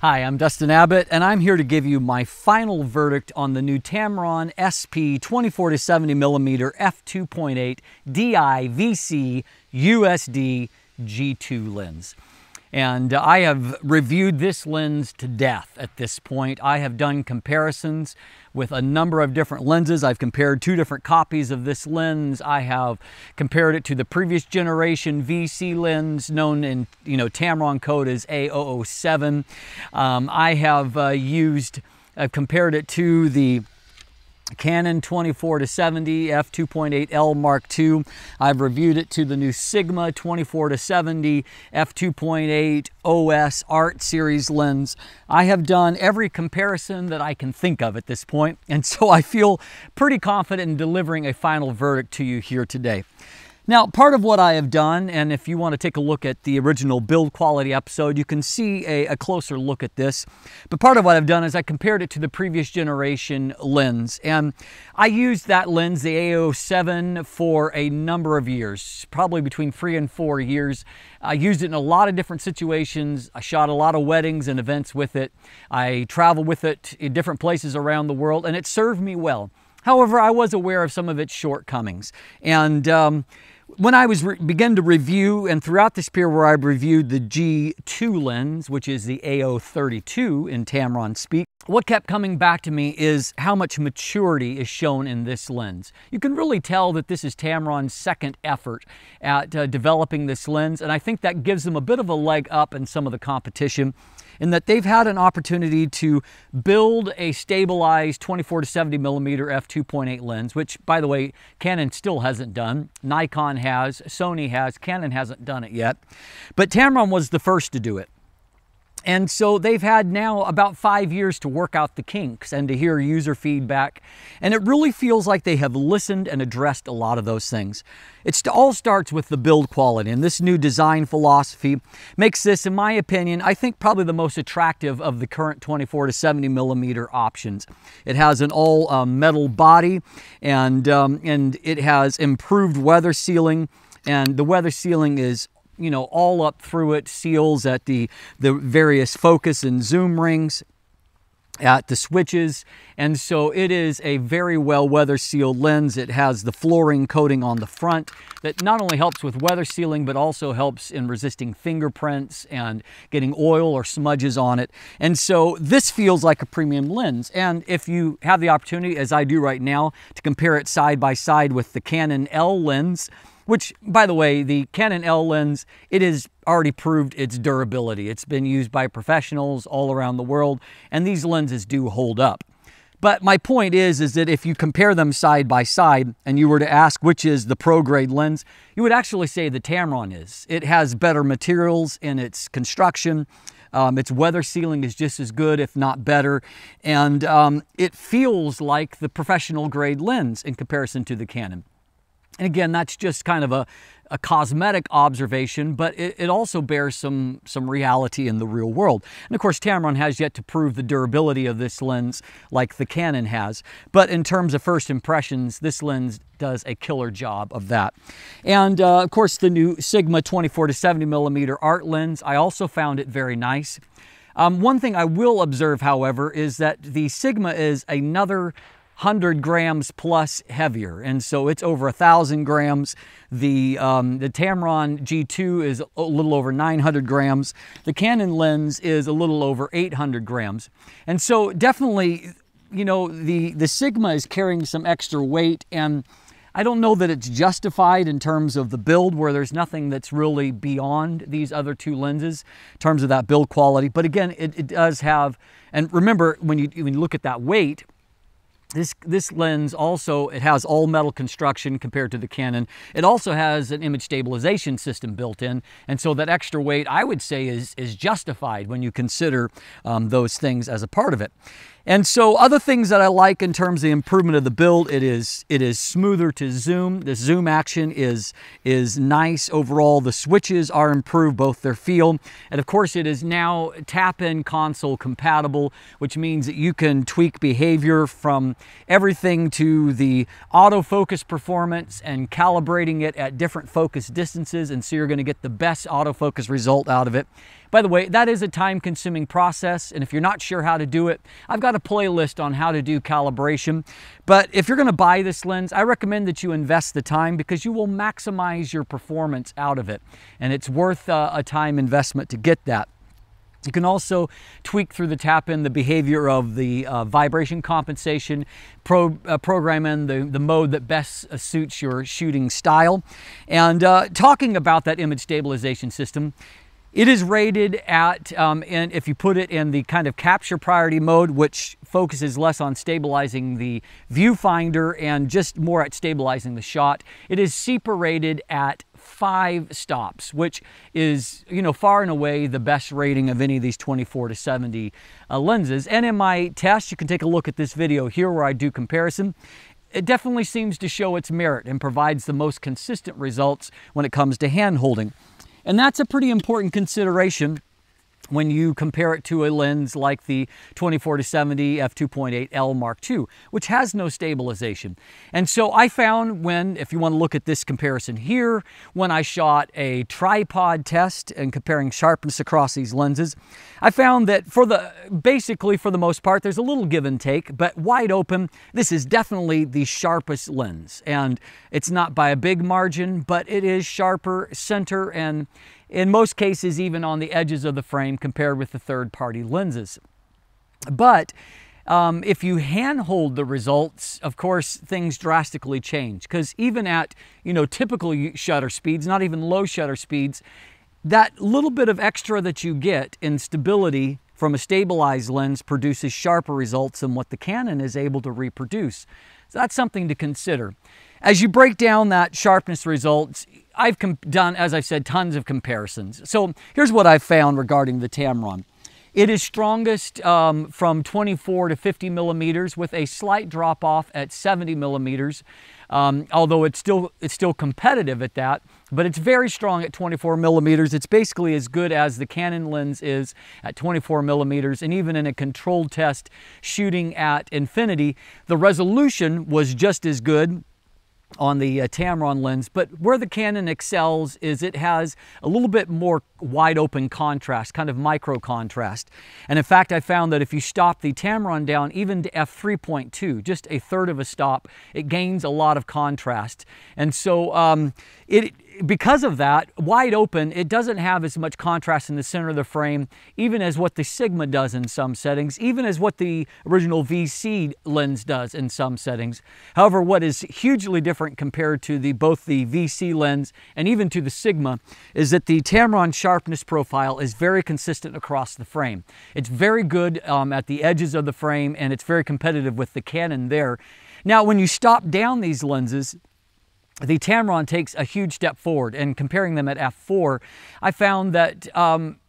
Hi, I'm Dustin Abbott, and I'm here to give you my final verdict on the new Tamron SP 24-70mm f2.8 DI-VC USD G2 lens. And I have reviewed this lens to death at this point. I have done comparisons with a number of different lenses. I've compared two different copies of this lens. I have compared it to the previous generation VC lens known in Tamron code as A007. I have compared it to the Canon 24-70 f2.8L Mark II. I've reviewed it to the new Sigma 24-70 f2.8 OS Art Series lens. I have done every comparison that I can think of at this point, and so I feel pretty confident in delivering a final verdict to you here today. Now, part of what I have done, and if you want to take a look at the original build quality episode, you can see a closer look at this. But part of what I've done is I compared it to the previous generation lens. And I used that lens, the A07, for a number of years, probably between 3 and 4 years. I used it in a lot of different situations. I shot a lot of weddings and events with it. I traveled with it in different places around the world, and it served me well. However, I was aware of some of its shortcomings. And when I began to review, and throughout this period where I reviewed the G2 lens, which is the A032 in Tamron speak, what kept coming back to me is how much maturity is shown in this lens. You can really tell that this is Tamron's second effort at developing this lens, and I think that gives them a bit of a leg up in some of the competition, in that they've had an opportunity to build a stabilized 24-70mm f2.8 lens, which, by the way, Canon still hasn't done. Nikon has, Sony has, Canon hasn't done it yet. But Tamron was the first to do it. And so they've had now about 5 years to work out the kinks and to hear user feedback. And it really feels like they have listened and addressed a lot of those things. It all starts with the build quality, and this new design philosophy makes this, in my opinion, I think probably the most attractive of the current 24-70mm options. It has an all metal body, and it has improved weather sealing, and the weather sealing is all up through it, seals at the various focus and zoom rings, at the switches, and so it is a very well weather sealed lens. It has the fluorine coating on the front that not only helps with weather sealing, but also helps in resisting fingerprints and getting oil or smudges on it. And so this feels like a premium lens. And if you have the opportunity, as I do right now, to compare it side by side with the Canon L lens, which, by the way, the Canon L lens, it has already proved its durability. It's been used by professionals all around the world, and these lenses do hold up. But my point is that if you compare them side by side and you were to ask which is the pro-grade lens, you would actually say the Tamron is. It has better materials in its construction. Its weather sealing is just as good, if not better. And it feels like the professional grade lens in comparison to the Canon. And again, that's just kind of a cosmetic observation, but it also bears some reality in the real world. And of course, Tamron has yet to prove the durability of this lens like the Canon has. But in terms of first impressions, this lens does a killer job of that. And of course, the new Sigma 24-70mm art lens, I also found it very nice. One thing I will observe, however, is that the Sigma is another 100 grams plus heavier, and so it's over 1,000 grams. The Tamron G2 is a little over 900 grams. The Canon lens is a little over 800 grams. And so definitely, the Sigma is carrying some extra weight, and I don't know that it's justified in terms of the build, where there's nothing that's really beyond these other two lenses in terms of that build quality. But again, it does have, and remember, when you look at that weight, this lens also, it has all metal construction compared to the Canon. It also has an image stabilization system built in, and so that extra weight, I would say, is justified when you consider those things as a part of it. And so other things that I like in terms of the improvement of the build, it is smoother to zoom. The zoom action is nice overall. The switches are improved, both their feel. And of course it is now tap-in console compatible, which means that you can tweak behavior from everything to the autofocus performance and calibrating it at different focus distances. And so you're going to get the best autofocus result out of it. By the way, that is a time-consuming process, and if you're not sure how to do it, I've got a playlist on how to do calibration. But if you're going to buy this lens, I recommend that you invest the time because you will maximize your performance out of it, and it's worth a time investment to get that. You can also tweak through the tap-in the behavior of the vibration compensation, program in the mode that best suits your shooting style. And talking about that image stabilization system, it is rated at, and if you put it in the kind of capture priority mode, which focuses less on stabilizing the viewfinder and just more at stabilizing the shot, it is CEPA rated at 5 stops, which is, you know, far and away the best rating of any of these 24-70 lenses. And in my test, you can take a look at this video here where I do comparison. It definitely seems to show its merit and provides the most consistent results when it comes to hand holding. And that's a pretty important consideration when you compare it to a lens like the 24-70 f2.8L Mark II, which has no stabilization. And so I found if you want to look at this comparison here, when I shot a tripod test and comparing sharpness across these lenses, I found that basically for the most part, there's a little give and take, but wide open, this is definitely the sharpest lens. And it's not by a big margin, but it is sharper center and in most cases even on the edges of the frame compared with the third-party lenses. But if you handhold the results, of course, things drastically change, because even at, you know, typical shutter speeds, not even low shutter speeds, that little bit of extra that you get in stability from a stabilized lens produces sharper results than what the Canon is able to reproduce. So that's something to consider. As you break down that sharpness results, I've done, as I said, tons of comparisons. So here's what I've found regarding the Tamron. It is strongest from 24 to 50 millimeters with a slight drop off at 70 millimeters, although it's still competitive at that, but it's very strong at 24 millimeters. It's basically as good as the Canon lens is at 24 millimeters, and even in a controlled test shooting at infinity, the resolution was just as good on the Tamron lens, but where the Canon excels is it has a little bit more wide open contrast, kind of micro contrast. And in fact, I found that if you stop the Tamron down even to f3.2, just a third of a stop, it gains a lot of contrast. And so because of that, wide open, it doesn't have as much contrast in the center of the frame, even as what the Sigma does in some settings, even as what the original VC lens does in some settings. However, what is hugely different compared to both the VC lens and even to the Sigma is that the Tamron sharpness profile is very consistent across the frame. It's very good at the edges of the frame, and it's very competitive with the Canon there. Now, when you stop down these lenses, the Tamron takes a huge step forward, and comparing them at f4, I found that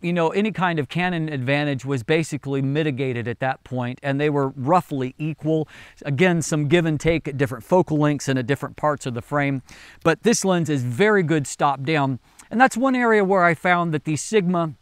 you know, any kind of Canon advantage was basically mitigated at that point, and they were roughly equal. Again, some give and take at different focal lengths and at different parts of the frame, but this lens is very good stop down, and that's one area where I found that the Sigma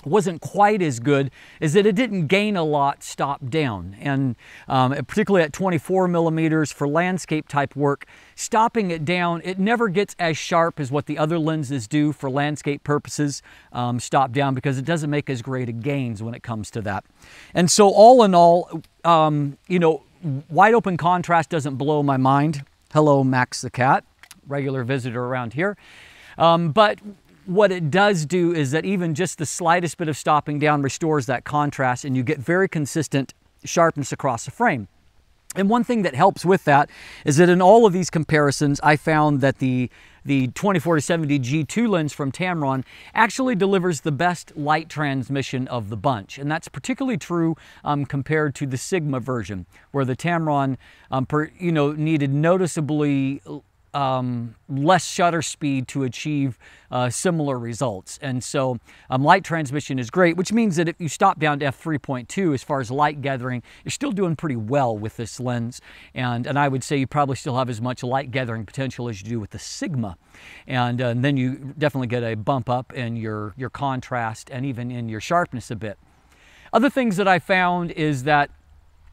wasn't quite as good, is that it didn't gain a lot stop down, and particularly at 24 millimeters for landscape type work, stopping it down, it never gets as sharp as what the other lenses do for landscape purposes, stop down, because it doesn't make as great a gains when it comes to that. And so all in all, you know, wide open contrast doesn't blow my mind. Hello, Max the cat, regular visitor around here. But what it does do is that even just the slightest bit of stopping down restores that contrast, and you get very consistent sharpness across the frame. And one thing that helps with that is that in all of these comparisons, I found that the 24-70 G2 lens from Tamron actually delivers the best light transmission of the bunch. And that's particularly true compared to the Sigma version, where the Tamron needed noticeably less shutter speed to achieve similar results. And so light transmission is great, which means that if you stop down to f3.2 as far as light gathering, you're still doing pretty well with this lens. And I would say you probably still have as much light gathering potential as you do with the Sigma. And then you definitely get a bump up in your contrast and even in your sharpness a bit. Other things that I found is that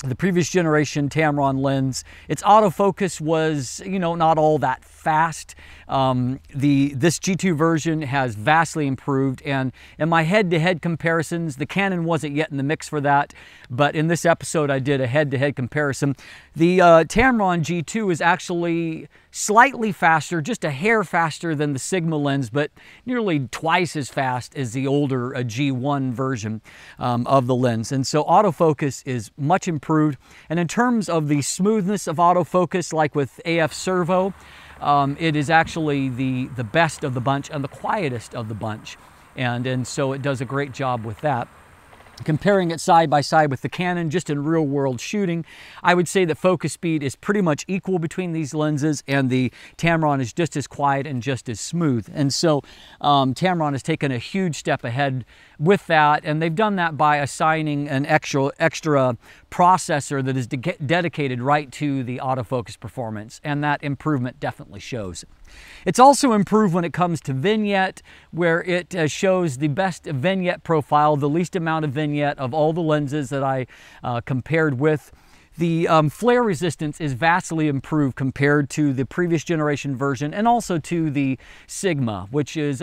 the previous generation Tamron lens, its autofocus was, not all that fast. This G2 version has vastly improved, and in my head-to-head comparisons, the Canon wasn't yet in the mix for that, but in this episode I did a head-to-head comparison. The Tamron G2 is actually slightly faster, just a hair faster than the Sigma lens, but nearly twice as fast as the older G1 version of the lens. And so autofocus is much improved. And in terms of the smoothness of autofocus, like with AF Servo, it is actually the best of the bunch and the quietest of the bunch. And so it does a great job with that. Comparing it side by side with the Canon, just in real world shooting, I would say that focus speed is pretty much equal between these lenses, and the Tamron is just as quiet and just as smooth. And so Tamron has taken a huge step ahead with that, and they've done that by assigning an extra processor that is dedicated right to the autofocus performance, and that improvement definitely shows. It's also improved when it comes to Vignette, where it shows the best Vignette profile, the least amount of Vignette of all the lenses that I compared with. The flare resistance is vastly improved compared to the previous generation version, and also to the Sigma, which is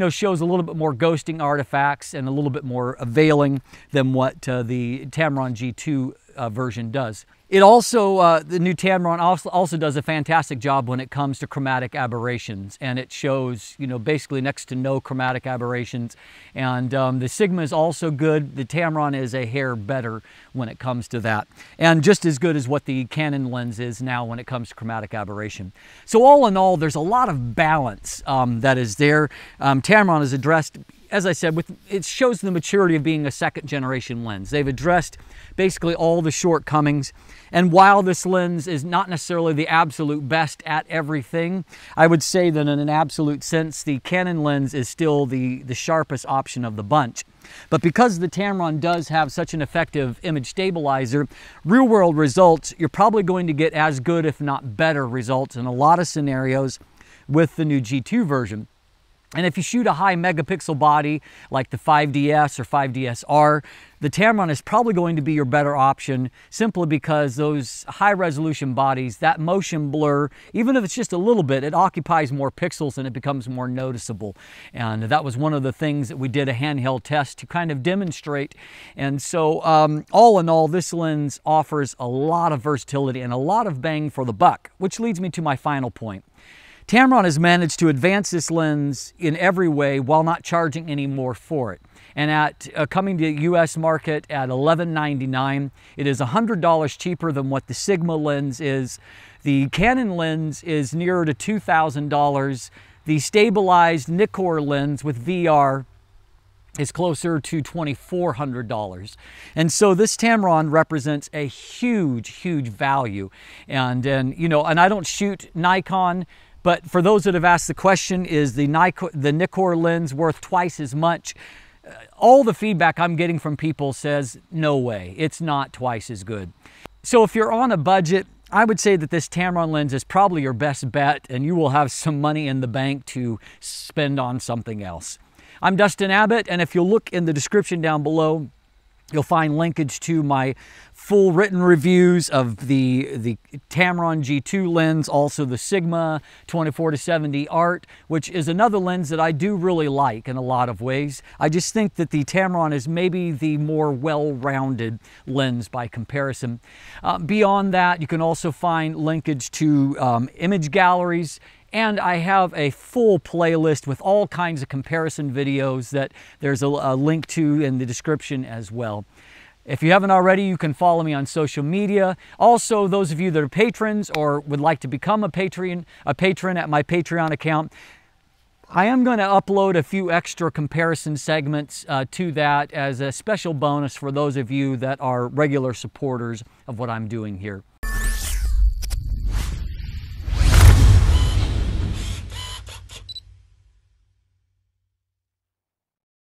shows a little bit more ghosting artifacts and a little bit more veiling than what the Tamron G2 version does. It also, the new Tamron also does a fantastic job when it comes to chromatic aberrations, and it shows, basically next to no chromatic aberrations. And the Sigma is also good. The Tamron is a hair better when it comes to that, and just as good as what the Canon lens is now when it comes to chromatic aberration. So all in all, there's a lot of balance that is there. Tamron is addressed, as I said, it shows the maturity of being a second generation lens. They've addressed basically all the shortcomings. And while this lens is not necessarily the absolute best at everything, I would say that in an absolute sense, the Canon lens is still the sharpest option of the bunch. But because the Tamron does have such an effective image stabilizer, real world results, you're probably going to get as good, if not better results in a lot of scenarios with the new G2 version. And if you shoot a high megapixel body like the 5DS or 5DSR, the Tamron is probably going to be your better option, simply because those high resolution bodies, that motion blur, even if it's just a little bit, it occupies more pixels and it becomes more noticeable. And that was one of the things that we did a handheld test to kind of demonstrate. And so all in all, this lens offers a lot of versatility and a lot of bang for the buck, which leads me to my final point. Tamron has managed to advance this lens in every way while not charging any more for it. And at coming to the US market at $11.99, it is $100 cheaper than what the Sigma lens is. The Canon lens is nearer to $2,000. The stabilized Nikon lens with VR is closer to $2,400. And so this Tamron represents a huge, huge value. And I don't shoot Nikon, but for those that have asked the question, is the Nikon lens worth twice as much? All the feedback I'm getting from people says, no way, it's not twice as good. So if you're on a budget, I would say that this Tamron lens is probably your best bet, and you will have some money in the bank to spend on something else. I'm Dustin Abbott, and if you'll look in the description down below, you'll find linkage to my full written reviews of the Tamron G2 lens, also the Sigma 24-70 Art, which is another lens that I do really like in a lot of ways. I just think that the Tamron is maybe the more well-rounded lens by comparison. Beyond that, you can also find linkage to image galleries, and I have a full playlist with all kinds of comparison videos that there's a link to in the description as well. If you haven't already, you can follow me on social media. Also, those of you that are patrons or would like to become a patron at my Patreon account, I am going to upload a few extra comparison segments to that as a special bonus for those of you that are regular supporters of what I'm doing here.